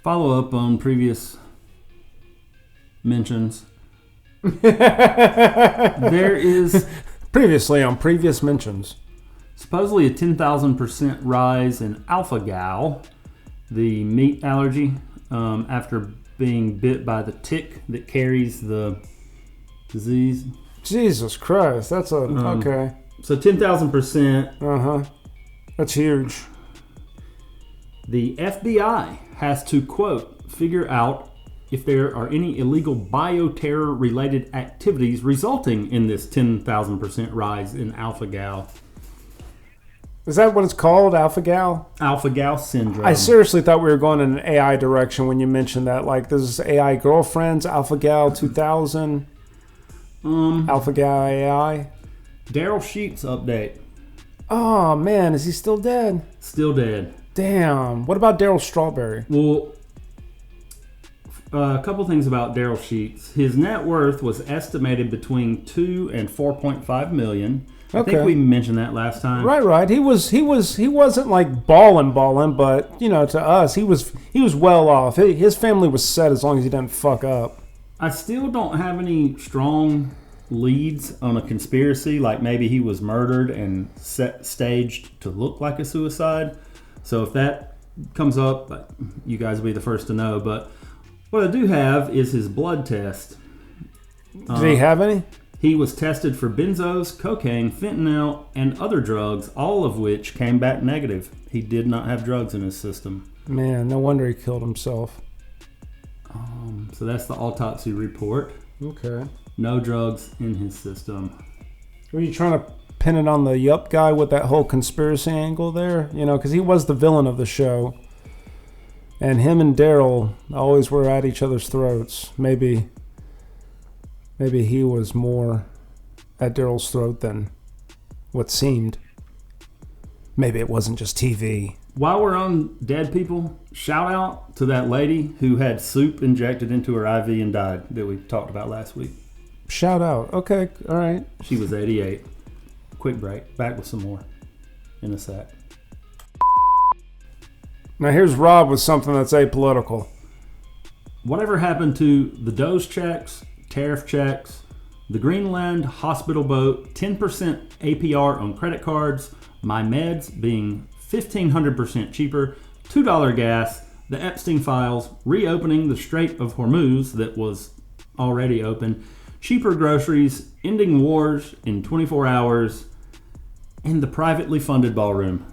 follow up on previous mentions. There is previously on previous mentions. Supposedly a 10,000% rise in alpha-gal, the meat allergy, after being bit by the tick that carries the disease. Jesus Christ, that's okay. So 10,000%. Uh-huh. That's huge. The FBI has to, quote, figure out if there are any illegal bioterror-related activities resulting in this 10,000% rise in alpha-gal. Is that what it's called, alpha-gal? Alpha-gal syndrome. I seriously thought we were going in an AI direction when you mentioned that. Like, there's AI girlfriends, alpha-gal 2000, alpha-gal AI. Daryl Sheets update. Oh, man, is he still dead? Still dead. Damn. What about Daryl Strawberry? Well, a couple things about Daryl Sheets. His net worth was estimated between $2 and $4.5 million. I think we mentioned that last time. Right. He wasn't like balling, but to us, he was well off. His family was set as long as he didn't fuck up. I still don't have any strong leads on a conspiracy, like maybe he was murdered and staged to look like a suicide. So if that comes up, you guys will be the first to know. But what I do have is his blood test. Did he have any? He was tested for benzos, cocaine, fentanyl, and other drugs, all of which came back negative. He did not have drugs in his system. Man, no wonder he killed himself. So that's the autopsy report. Okay. No drugs in his system. Were you trying to pin it on the Yup guy with that whole conspiracy angle there? Because he was the villain of the show. And him and Daryl always were at each other's throats. Maybe he was more at Daryl's throat than what seemed. Maybe it wasn't just TV. While we're on dead people, shout out to that lady who had soup injected into her IV and died that we talked about last week. Shout out. Okay, all right. She was 88. Quick break. Back with some more in a sec. Now here's Rob with something that's apolitical. Whatever happened to the Doge checks, tariff checks, the Greenland hospital boat, 10% APR on credit cards, my meds being 1,500% cheaper, $2 gas, the Epstein files, reopening the Strait of Hormuz that was already open, cheaper groceries, ending wars in 24 hours, and the privately funded ballroom.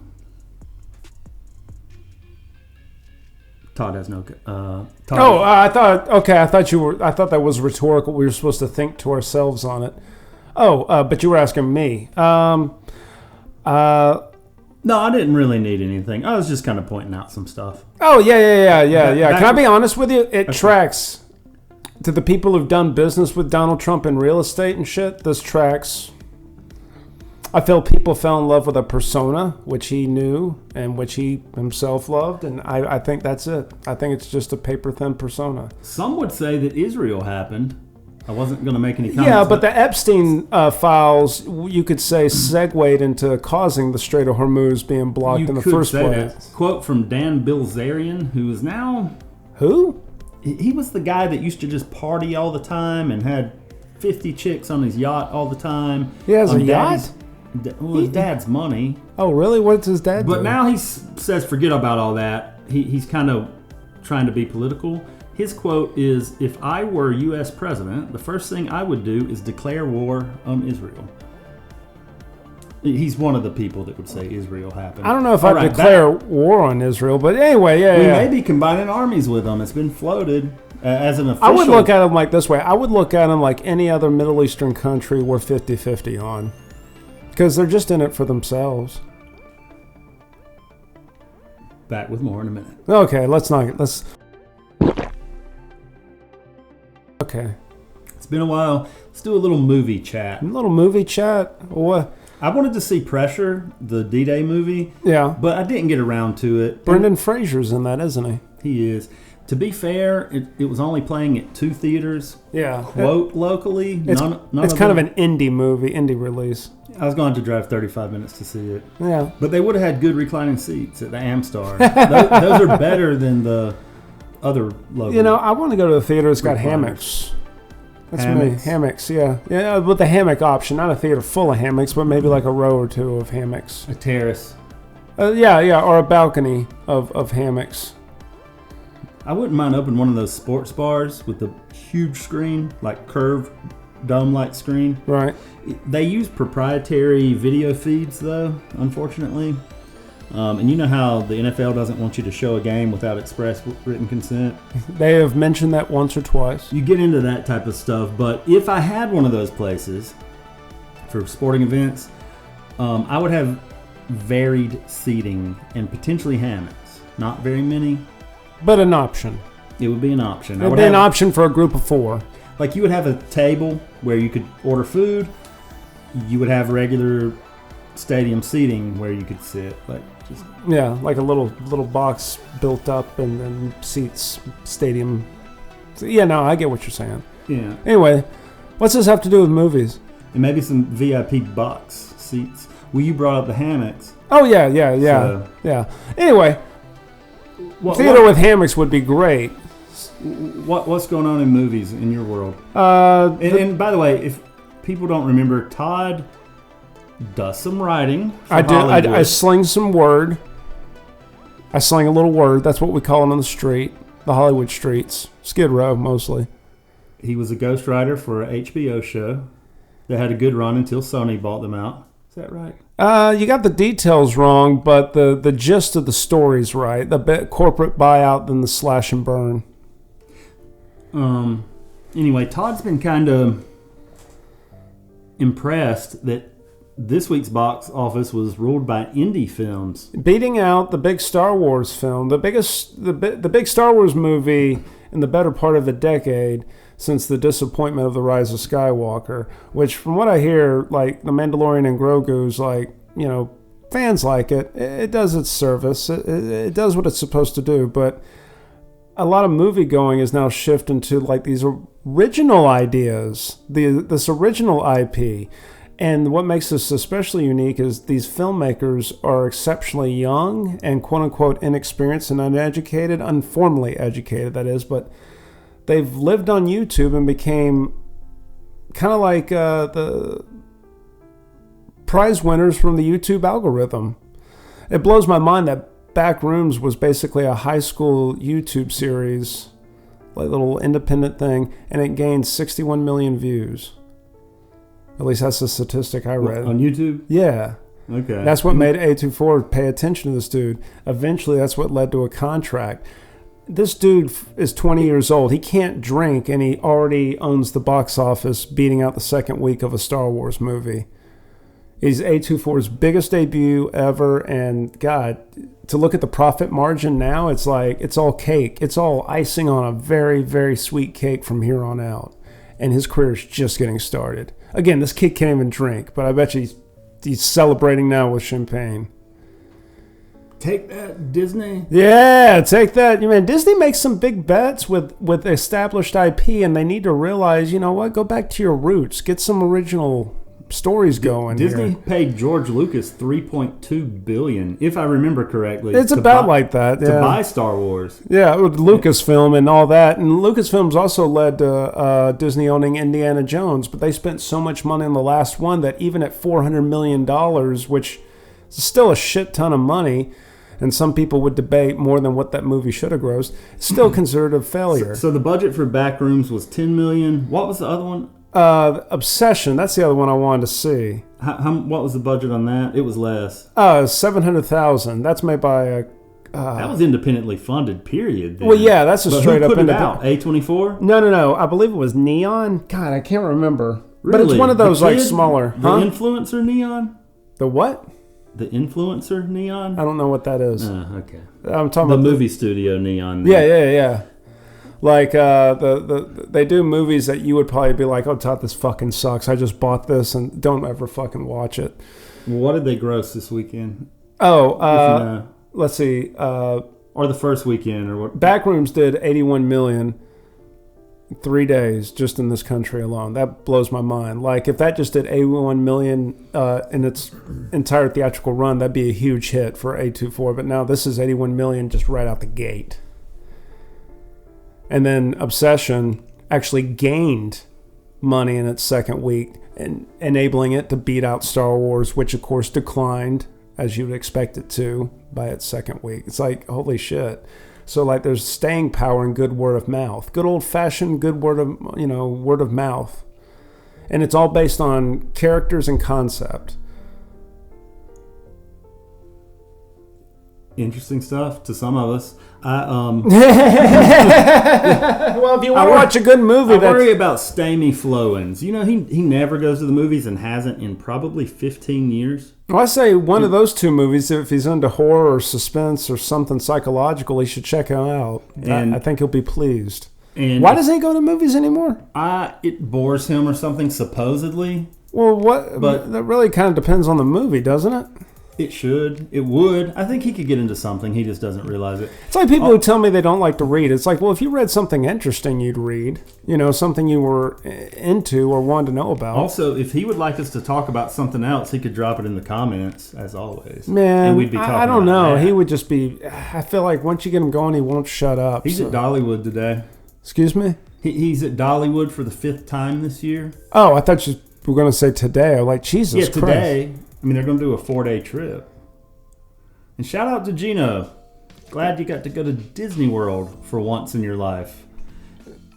Todd has no. I thought that was rhetorical. We were supposed to think to ourselves on it. But you were asking me. No, I didn't really need anything. I was just kind of pointing out some stuff. Oh yeah. Can I be honest with you? It tracks to the people who've done business with Donald Trump in real estate and shit. This tracks. I feel people fell in love with a persona, which he knew and which he himself loved, and I think that's it. I think it's just a paper-thin persona. Some would say that Israel happened. I wasn't going to make any comments. Yeah, but the Epstein files, you could say, segued into causing the Strait of Hormuz being blocked in the first place. That. Quote from Dan Bilzerian, who is now... Who? He was the guy that used to just party all the time and had 50 chicks on his yacht all the time. He has a yacht? His dad's money. Oh, really? What does his dad do? But now he says forget about all that. He's kind of trying to be political. His quote is, if I were U.S. president, the first thing I would do is declare war on Israel. He's one of the people that would say Israel happened. I don't know if I'd declare war on Israel, but anyway, we may be combining armies with them. It's been floated as an official. I would look at him like this way. I would look at him like any other Middle Eastern country we're 50-50 on. Because they're just in it for themselves. Back with more in a minute. Okay, Okay. It's been a while. Let's do a little movie chat. What? I wanted to see Pressure, the D-Day movie. Yeah. But I didn't get around to it. Brendan Fraser's in that, isn't he? He is. To be fair, it was only playing at 2 theaters. Yeah. Quote, locally. It's kind of an indie release. I was going to drive 35 minutes to see it. Yeah. But they would have had good reclining seats at the Amstar. Those are better than the other local. You know, I want to go to a theater that's got recliners. hammocks. That's Hammocks? me. Hammocks, yeah. Yeah, with the hammock option. Not a theater full of hammocks, but maybe like a row or two of hammocks. A terrace. Yeah, or a balcony of hammocks. I wouldn't mind opening one of those sports bars with a huge screen, like curved dome-like screen. Right. They use proprietary video feeds, though, unfortunately. And you know how the NFL doesn't want you to show a game without express written consent? They have mentioned that once or twice. You get into that type of stuff, but if I had one of those places for sporting events, I would have varied seating and potentially hammocks. Not very many. But an option. It would be an option. It would be an option for a group of 4. Like you would have a table where you could order food. You would have regular stadium seating where you could sit. Like just Yeah, like a little box built up and then seats, stadium. So, yeah, no, I get what you're saying. yeah, Anyway, what's this have to do with movies? and maybe some VIP box seats. Well, you brought up the hammocks. Oh, yeah. So- Yeah. Anyway, What, theater with hammocks would be great. what's going on in movies in your world? And by the way, if people don't remember, Todd does some writing. For I do. Hollywood. I sling some word. I sling a little word. That's what we call it on the street, the Hollywood streets, Skid Row mostly. He was a ghostwriter for a HBO show that had a good run until Sony bought them out. Is that right? You got the details wrong, but the gist of the story's right. The corporate buyout, then the slash and burn. Anyway, Todd's been kind of impressed that this week's box office was ruled by indie films. Beating out the big Star Wars film, the big Star Wars movie in the better part of a decade since the disappointment of The Rise of Skywalker, which from what I hear, like The Mandalorian and Grogu's, like, you know, fans like it. It does its service. It does what it's supposed to do, but a lot of movie going is now shifting to like these original ideas, this original IP. And what makes this especially unique is these filmmakers are exceptionally young and quote-unquote inexperienced and uneducated, unformally educated, that is, but they've lived on YouTube and became kind of like the prize winners from the YouTube algorithm. It blows my mind that Backrooms was basically a high school YouTube series, like little independent thing, and it gained 61 million views. At least that's the statistic I read. On YouTube? Yeah. Okay. That's what made A24 pay attention to this dude. Eventually, that's what led to a contract. This dude is 20 years old. He can't drink, and he already owns the box office, beating out the second week of a Star Wars movie. He's A24's biggest debut ever, and God, to look at the profit margin now, it's like, it's all cake. It's all icing on a very, very sweet cake from here on out. And his career is just getting started. Again, this kid can't even drink, but I bet you he's celebrating now with champagne. Take that, Disney. Yeah, take that. You man, Disney makes some big bets with established IP, and they need to realize, you know what? Go back to your roots. Get some original stories going. Disney here. paid George Lucas $3.2 billion, if I remember correctly. It's about like that. Yeah. To buy Star Wars. Yeah, with Lucasfilm and all that. And Lucasfilm's also led to Disney owning Indiana Jones, but they spent so much money on the last one that even at $400 million, which is still a shit ton of money, and some people would debate more than what that movie should have grossed, it's still considered a failure. So the budget for Backrooms was $10 million. What was the other one? Obsession, that's the other one I wanted to see. What was the budget on that? It was less. $700,000. That's made by that was independently funded, period. Then. Well, yeah, that's a But straight who up put it independent. out? A24? No. I believe it was Neon. God, I can't remember. But it's Really? one of those The like kid? smaller. The Huh? influencer neon? The what? The influencer neon? I don't know what that is. Okay. I'm talking The about movie studio neon. Yeah. Like they do movies that you would probably be like, oh, Todd, this fucking sucks. I just bought this and don't ever fucking watch it. What did they gross this weekend? Oh, If you know. let's see. Or the first weekend, or what? Backrooms did 81 million. 3 days just in this country alone. That blows my mind. Like if that just did 81 million in its entire theatrical run, that'd be a huge hit for A24. But now this is 81 million just right out the gate. And then Obsession actually gained money in its second week, and enabling it to beat out Star Wars, which of course declined, as you would expect it to, by its second week. It's like, holy shit. So like there's staying power in good word of mouth. Good old-fashioned good word of mouth. And it's all based on characters and concept. Interesting stuff to some of us. Well, if you want to watch a good movie, I worry about Stamy Flowins. You know, he never goes to the movies and hasn't in probably 15 years. Well, I say one of those two movies, if he's into horror or suspense or something psychological, he should check them out. And I think he'll be pleased. And why doesn't he go to movies anymore? It bores him or something, supposedly. Well, but that really kind of depends on the movie, doesn't it? It should. It would. I think he could get into something. He just doesn't realize it. It's like people who tell me they don't like to read. It's like, well, if you read something interesting, you'd read. You know, something you were into or wanted to know about. Also, if he would like us to talk about something else, he could drop it in the comments, as always. Man, and we'd be talking I don't know. that. He would just be... I feel like once you get him going, he won't shut up. He's at Dollywood today. Excuse me? He's at Dollywood for the 5th time this year. Oh, I thought you were going to say today. I'm like, Jesus Christ. Yeah, today. I mean, they're going to do a 4-day trip. And shout out to Gino. Glad you got to go to Disney World for once in your life.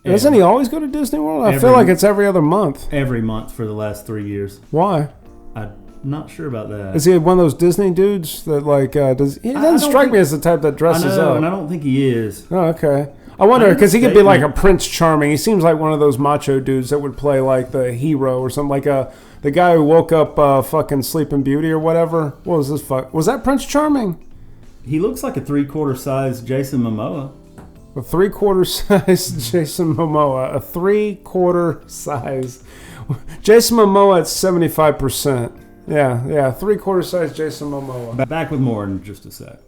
Doesn't he always go to Disney World? I feel like it's every other month. Every month for the last 3 years. Why? I'm not sure about that. Is he one of those Disney dudes that like he doesn't strike me as the type that dresses up? And I don't think he is. Oh, okay. I wonder because he could be like a Prince Charming. He seems like one of those macho dudes that would play like the hero or something, like the guy who woke up fucking Sleeping Beauty or whatever. What was this? Was that Prince Charming? He looks like a 3/4 size Jason Momoa. A 3/4 size Jason Momoa. A 3/4 size Jason Momoa at 75%. Yeah, 3/4 size Jason Momoa. Back with more in just a sec.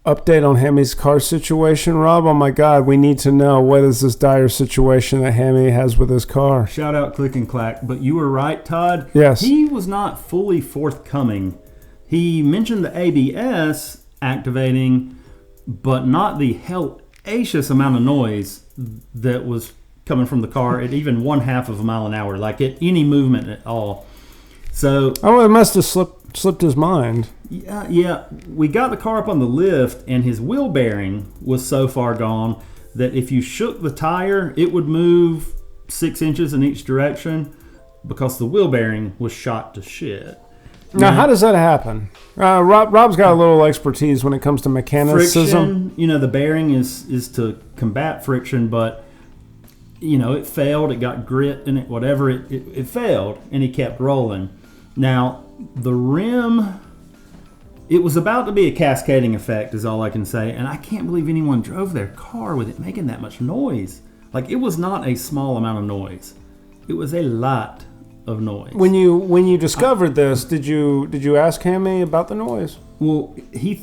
Update on Hammy's car situation, Rob. Oh my God, we need to know what is this dire situation that Hammy has with his car. Shout out Click and Clack. But you were right, Todd. Yes. He was not fully forthcoming. He mentioned the ABS activating, but not the hellacious amount of noise that was coming from the car at even 1/2 of a mile an hour, like at any movement at all. So it must have slipped his mind. Yeah. We got the car up on the lift, and his wheel bearing was so far gone that if you shook the tire, it would move 6 inches in each direction because the wheel bearing was shot to shit. Now, how does that happen? Rob's got a little expertise when it comes to mechanicism. Friction, the bearing is to combat friction, but it failed. It got grit in it, whatever. It failed, and he kept rolling. Now, the rim, it was about to be a cascading effect is all I can say, and I can't believe anyone drove their car with it making that much noise. Like, it was not a small amount of noise. It was a lot of noise. When you discovered this, did you ask Hammy about the noise? Well, he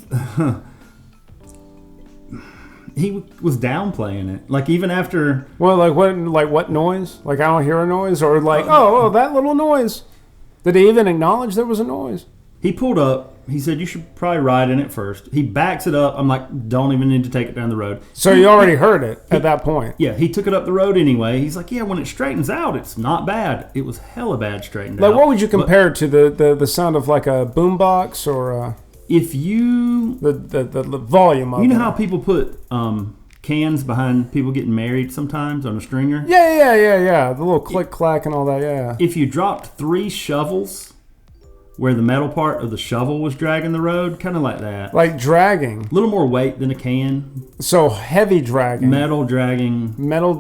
was downplaying it. Like, even after... Well, what noise? Like, I don't hear a noise? Or like, that little noise. Did he even acknowledge there was a noise? He pulled up. He said, you should probably ride in it first. He backs it up. I'm like, don't even need to take it down the road. So you already heard it at that point? Yeah, he took it up the road anyway. He's like, yeah, when it straightens out, it's not bad. It was hella bad straightened out. Like, what would you compare it to? The sound of like a boombox or... If you... The volume of it. You know how people put cans behind people getting married sometimes on a stringer? Yeah. The little click-clack and all that, yeah. If you dropped 3 shovels where the metal part of the shovel was dragging the road, kind of like that. Like dragging. A little more weight than a can. So heavy dragging. Metal dragging.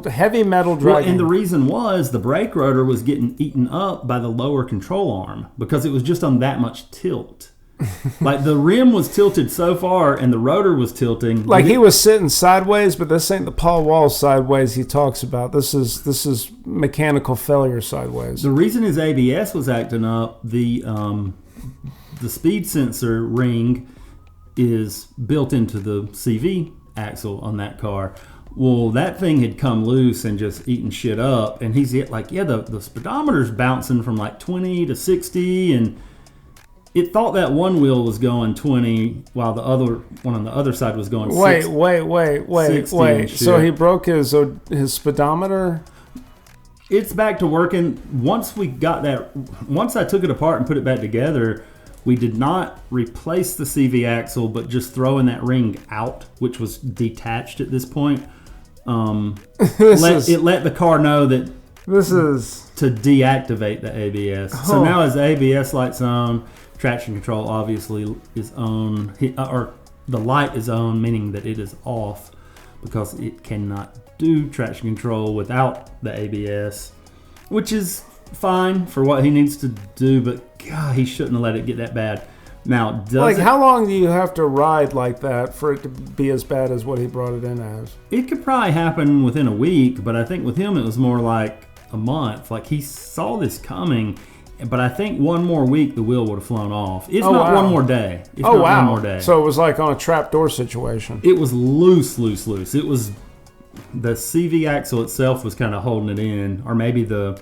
Heavy metal dragging. Well, and the reason was the brake rotor was getting eaten up by the lower control arm because it was just on that much tilt. Like, the rim was tilted so far and the rotor was tilting. Like, he was sitting sideways, but this ain't the Paul Wall sideways he talks about. This is mechanical failure sideways. The reason his ABS was acting up, the speed sensor ring is built into the CV axle on that car. Well, that thing had come loose and just eaten shit up. And he's like, the speedometer's bouncing from like 20 to 60 and... it thought that one wheel was going 20 while the other one on the other side was going 60. Wait. So he broke his speedometer? It's back to working. Once I took it apart and put it back together, we did not replace the CV axle, but just throwing that ring out, which was detached at this point. It let the car know that this is to deactivate the ABS. Oh. So now his ABS light's on. Traction control obviously is on, or the light is on, meaning that it is off because it cannot do traction control without the ABS, which is fine for what he needs to do, but God, he shouldn't have let it get that bad. Now, how long do you have to ride like that for it to be as bad as what he brought it in as? It could probably happen within a week, but I think with him it was more like a month. Like he saw this coming. But I think one more week the wheel would have flown off. If not one more day. One more day. So it was like on a trapdoor situation. It was loose. It was the CV axle itself was kind of holding it in, or maybe the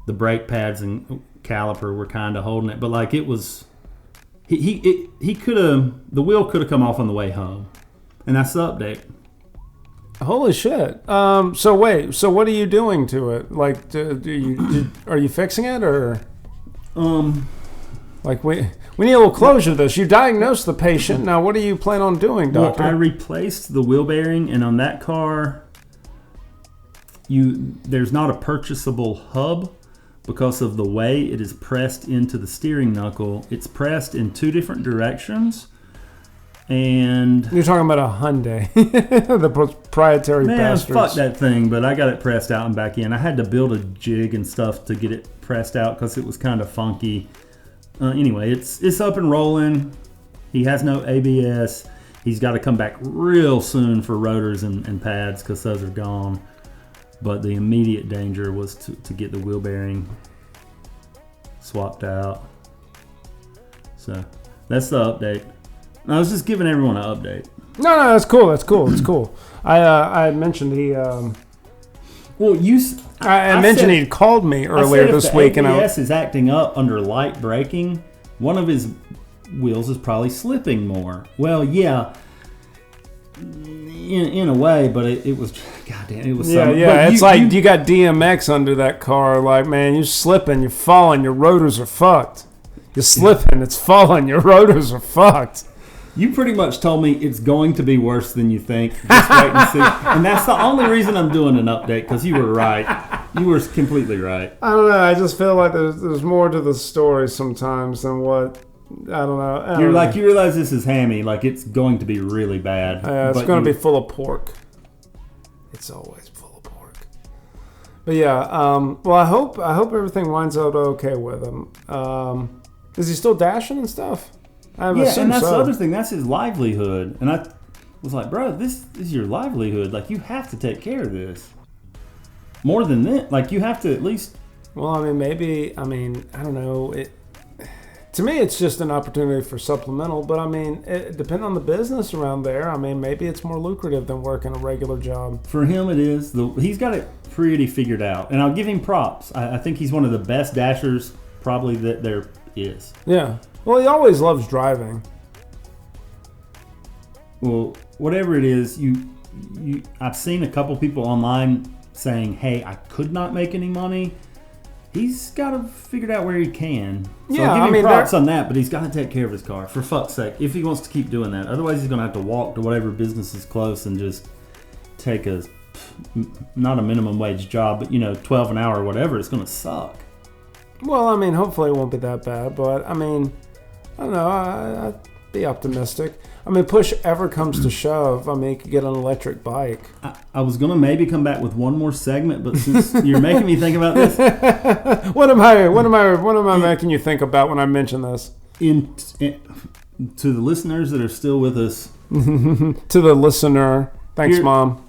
brake pads and caliper were kind of holding it. But like it was, he could have, the wheel could have come off on the way home, and that's the update. Holy shit! So what are you doing to it? Like, are you fixing it or? Like we need a little closure to this. You diagnosed the patient. Now, what do you plan on doing, doctor? Well, I replaced the wheel bearing, and on that car, there's not a purchasable hub because of the way it is pressed into the steering knuckle. It's pressed in two different directions, and you're talking about a Hyundai, the proprietary bastards. Fuck that thing. But I got it pressed out and back in. I had to build a jig and stuff to get it pressed out because it was kind of funky. Anyway, it's up and rolling. He has no ABS. He's got to come back real soon for rotors and pads because those are gone. But the immediate danger was to get the wheel bearing swapped out. So that's the update. I was just giving everyone an update. No, that's cool. It's cool. I had mentioned he. I mentioned he'd called me earlier this week, and ABS is acting up under light braking. One of his wheels is probably slipping more. Well, yeah, in a way, but it was, goddamn, it was. Yeah. It's like you got DMX under that car. Like, man, you're slipping, you're falling, your rotors are fucked. You're slipping, it's falling, your rotors are fucked. You pretty much told me it's going to be worse than you think. Just wait and see. And that's the only reason I'm doing an update, because you were right. You were completely right. I don't know. I just feel like there's more to the story sometimes than what, I don't know. You realize this is hammy. Like, it's going to be really bad. Yeah, it's going to be full of pork. It's always full of pork. But yeah, well, I hope everything winds out okay with him. Is he still dashing and stuff? And that's the other thing. That's his livelihood. And I was like, bro, this is your livelihood. Like, you have to take care of this. More than that. Like, you have to at least... Well, I don't know. To me, it's just an opportunity for supplemental. But, depending on the business around there, maybe it's more lucrative than working a regular job. For him, it is. He's got it pretty figured out. And I'll give him props. I think he's one of the best dashers probably that there is. Yeah. Well, he always loves driving. Well, whatever it is, I've seen a couple people online saying, hey, I could not make any money. He's got to figure out where he can. So I'll give him props on that, but he's got to take care of his car, for fuck's sake, if he wants to keep doing that. Otherwise, he's going to have to walk to whatever business is close and just take not a minimum wage job, but, 12 an hour or whatever. It's going to suck. Well, hopefully it won't be that bad, but, I don't know. I'd be optimistic. Push ever comes to shove, you could get an electric bike. I was going to maybe come back with one more segment, but since you're making me think about this. What am I making you think about when I mention this? To the listeners that are still with us. To the listener. Thanks, Mom.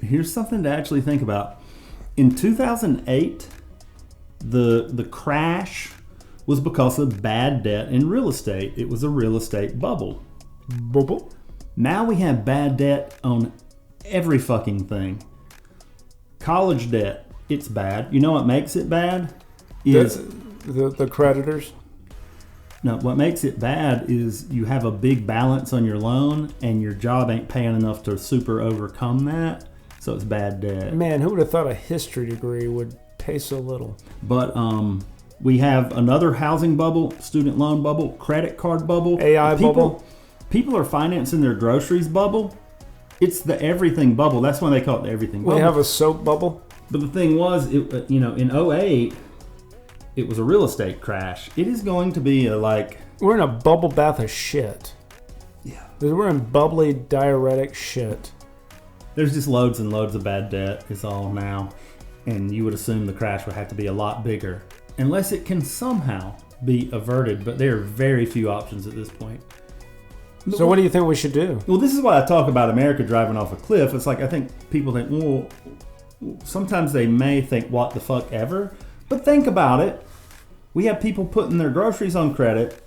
Here's something to actually think about. In 2008, the crash was because of bad debt in real estate. It was a real estate bubble. Now we have bad debt on every fucking thing. College debt, it's bad. You know what makes it bad? Is the creditors? No, what makes it bad is you have a big balance on your loan and your job ain't paying enough to super overcome that. So it's bad debt. Man, who would have thought a history degree would pay so little? But we have another housing bubble, student loan bubble, credit card bubble. AI bubble. People are financing their groceries bubble. It's the everything bubble. That's why they call it the everything bubble. We have a soap bubble. But the thing was, in 08, it was a real estate crash. It is going to be We're in a bubble bath of shit. Yeah. We're in bubbly diuretic shit. There's just loads and loads of bad debt is all now. And you would assume the crash would have to be a lot bigger. Unless it can somehow be averted. But there are very few options at this point. So what do you think we should do? Well, this is why I talk about America driving off a cliff. It's like I think people think, well, sometimes they may think, what the fuck ever? But think about it. We have people putting their groceries on credit.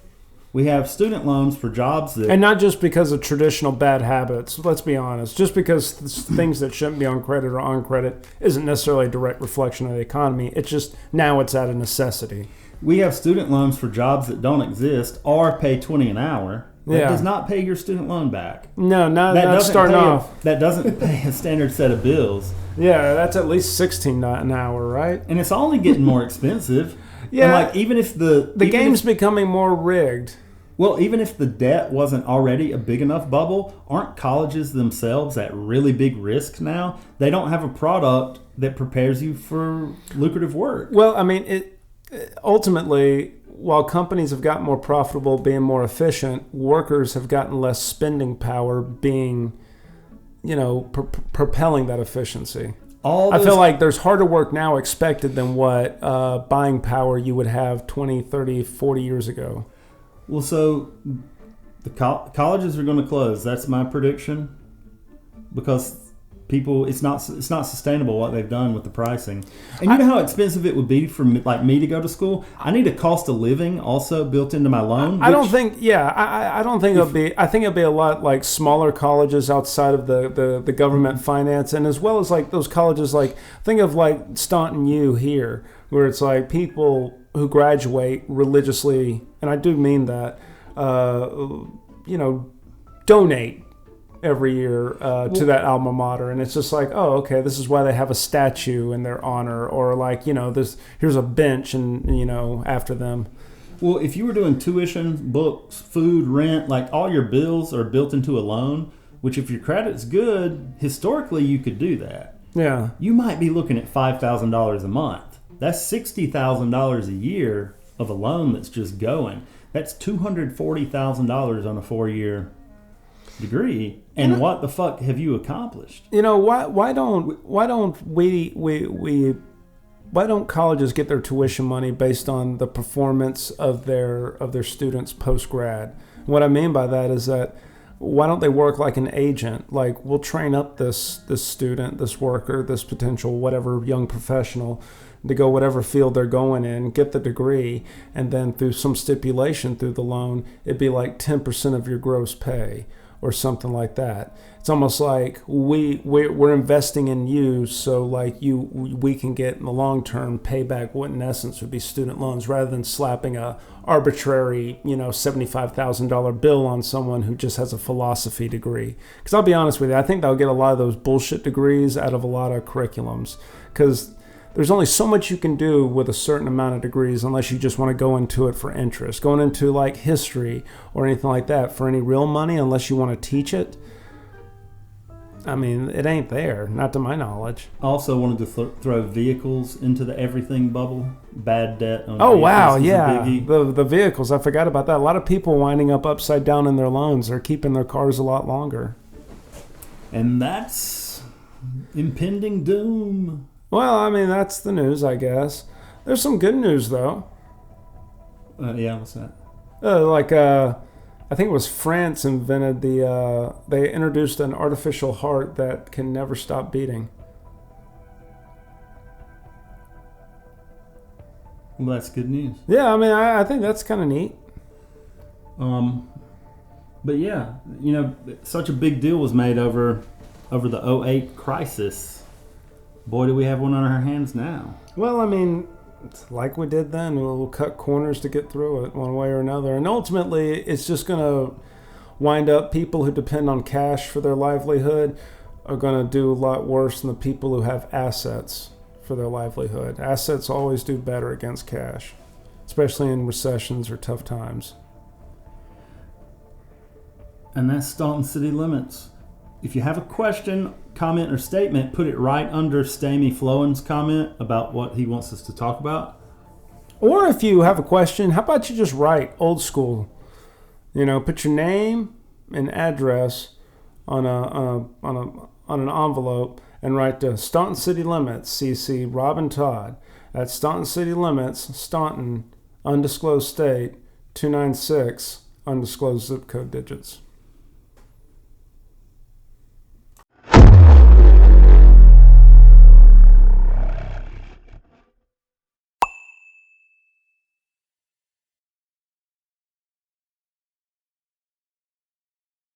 We have student loans for jobs that... And not just because of traditional bad habits. Let's be honest. Just because things that shouldn't be on credit are on credit isn't necessarily a direct reflection of the economy. It's just now it's out of necessity. We have student loans for jobs that don't exist or pay $20 an hour. That does not pay your student loan back. No, not starting off. That doesn't pay a standard set of bills. Yeah, that's at least $16 an hour, right? And it's only getting more expensive. Yeah. And even if the game's becoming more rigged. Well, even if the debt wasn't already a big enough bubble, aren't colleges themselves at really big risk now? They don't have a product that prepares you for lucrative work. Well, I mean, ultimately, while companies have gotten more profitable, being more efficient, workers have gotten less spending power, being, propelling that efficiency. I feel like there's harder work now expected than what buying power you would have 20, 30, 40 years ago. Well, so the colleges are going to close. That's my prediction, because it's not sustainable what they've done with the pricing. And you know how expensive it would be for me to go to school? I need a cost of living also built into my loan. I don't think it'll be. I think it'll be a lot like smaller colleges outside of the government finance, and as well as like those colleges think of like Staunton U here, where it's like people who graduate religiously, and I do mean that, donate every year to that alma mater, and it's just like, oh, okay, this is why they have a statue in their honor, or here's a bench and after them. Well, if you were doing tuition, books, food, rent, like all your bills are built into a loan, which if your credit's good, historically you could do that. Yeah. You might be looking at $5,000 a month. That's $60,000 a year of a loan that's just going. That's $240,000 on a 4-year degree. And what the fuck have you accomplished? Why don't colleges get their tuition money based on the performance of their students post grad? What I mean by that is that why don't they work like an agent? Like, we'll train up this student, this worker, this potential whatever young professional to go whatever field they're going in, get the degree, and then through some stipulation through the loan, it'd be like 10% of your gross pay or something like that. It's almost like we're investing in you, so like we can get in the long term payback what in essence would be student loans, rather than slapping a arbitrary $75,000 bill on someone who just has a philosophy degree. Because I'll be honest with you, I think they'll get a lot of those bullshit degrees out of a lot of curriculums, because there's only so much you can do with a certain amount of degrees unless you just want to go into it for interest. Going into like history or anything like that for any real money, unless you want to teach it, I mean, it ain't there, not to my knowledge. I also wanted to throw vehicles into the everything bubble. Bad debt on Oh, wow, yeah. The vehicles, I forgot about that. A lot of people winding up upside down in their loans. They're keeping their cars a lot longer. And that's impending doom. Well, I mean, that's the news, I guess. There's some good news, though. Yeah, what's that? I think it was France invented they introduced an artificial heart that can never stop beating. Well, that's good news. Yeah, I mean, I think that's kind of neat. But yeah, such a big deal was made over the 08 crisis. Boy, do we have one on our hands now. Well, I mean, like we did then, we'll cut corners to get through it one way or another. And ultimately, it's just going to wind up people who depend on cash for their livelihood are going to do a lot worse than the people who have assets for their livelihood. Assets always do better against cash, especially in recessions or tough times. And that's Staunton City Limits. If you have a question, comment, or statement, put it right under Stamy Flowen's comment about what he wants us to talk about. Or if you have a question, how about you just write old school? Put your name and address on an envelope and write to Staunton City Limits, CC Robin Todd at Staunton City Limits, Staunton, undisclosed state, 296, undisclosed zip code digits.